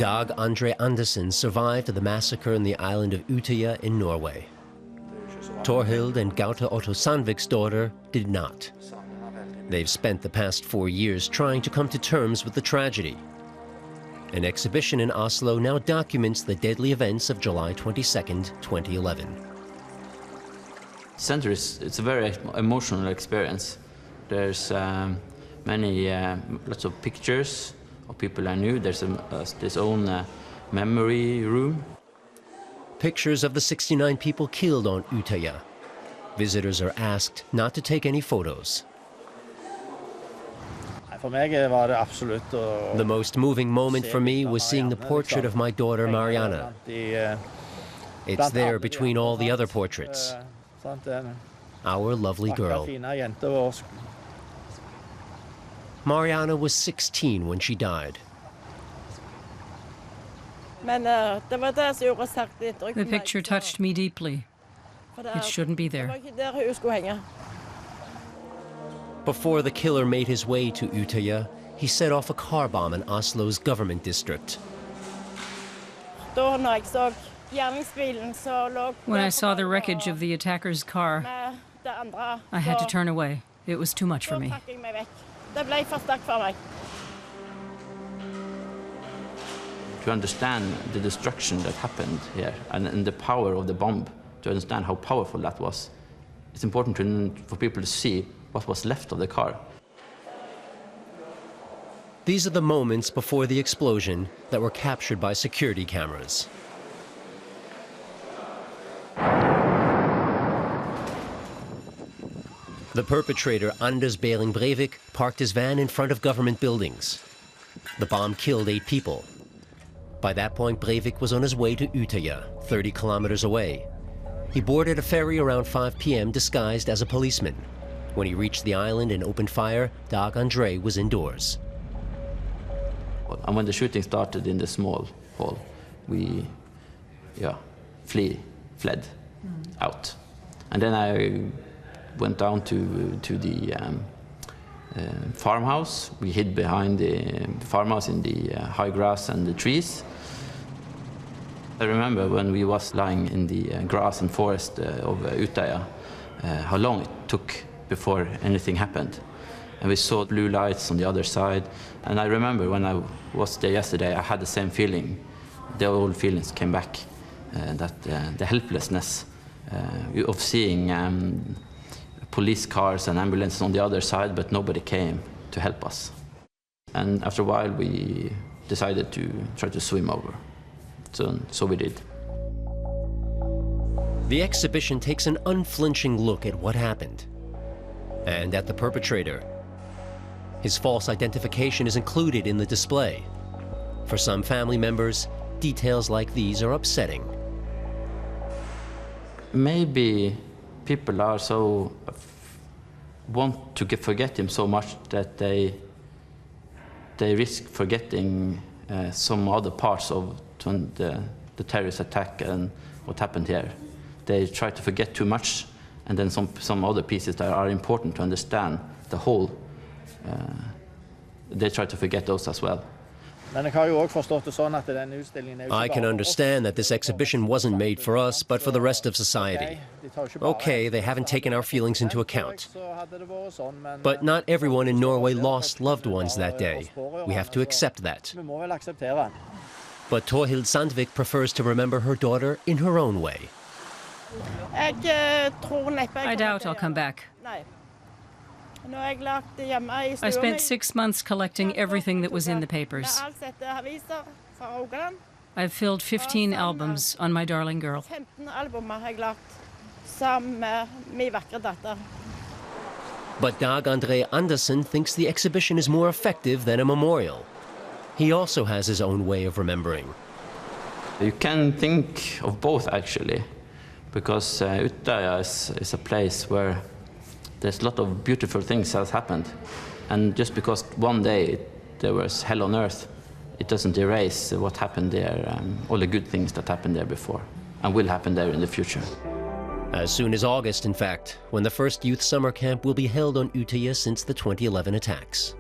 Dag Andre Andersen survived the massacre on the island of Utøya in Norway. TORHILD and Gaute Otto Sandvik's daughter did not. They've spent the past 4 years trying to come to terms with the tragedy. An exhibition in Oslo now documents the deadly events of July 22, 2011. Center it's a very emotional experience. There's lots of pictures of people I knew. There's this own memory room. Pictures of the 69 people killed on Utøya. Visitors are asked not to take any photos. The most moving moment for me was seeing the portrait of my daughter Mariana. It's there between all the other portraits. Our lovely girl. Mariana was 16 when she died. The picture touched me deeply. It shouldn't be there. Before the killer made his way to Utøya, he set off a car bomb in Oslo's government district. When I saw the wreckage of the attacker's car, I had to turn away. It was too much for me. To understand the destruction that happened here and the power of the bomb, to understand how powerful that was, it's important for people to see what was left of the car. These are the moments before the explosion that were captured by security cameras. The perpetrator, Anders Breivik, parked his van in front of government buildings. The bomb killed 8 people. By that point, Breivik was on his way to Utøya, 30 kilometers away. He boarded a ferry around 5 p.m. disguised as a policeman. When he reached the island and opened fire, Dag Andre was indoors. And when the shooting started in the small hall, we fled out. And then I went down to the farmhouse. We hid behind the farmhouse in the high grass and the trees. I remember when we was lying in the grass and forest of Utøya, how long it took before anything happened. And we saw blue lights on the other side. And I remember when I was there yesterday, I had the same feeling. The old feelings came back, that the helplessness of seeing police cars and ambulances on the other side, but nobody came to help us. And after a while, we decided to try to swim over. So we did. The exhibition takes an unflinching look at what happened and at the perpetrator. His false identification is included in the display. For some family members, details like these are upsetting. Maybe people are want to forget him so much that they risk forgetting some other parts of the terrorist attack and what happened here. They try to forget too much, and then some other pieces that are important to understand the whole, they try to forget those as well. I can understand that this exhibition wasn't made for us, but for the rest of society. Okay, they haven't taken our feelings into account. But not everyone in Norway lost loved ones that day. We have to accept that. But TORHILD SANDVIK prefers to remember her daughter in her own way. I doubt I'll come back. I spent 6 months collecting everything that was in the papers. I've filled 15 albums on my darling girl. But Dag Andre Andersen thinks the exhibition is more effective than a memorial. He also has his own way of remembering. You can think of both, actually, because Utøya is a place where there's a lot of beautiful things that have happened. And just because one day there was hell on earth, it doesn't erase what happened there, all the good things that happened there before, and will happen there in the future. As soon as August, in fact, when the first youth summer camp will be held on Utøya since the 2011 attacks.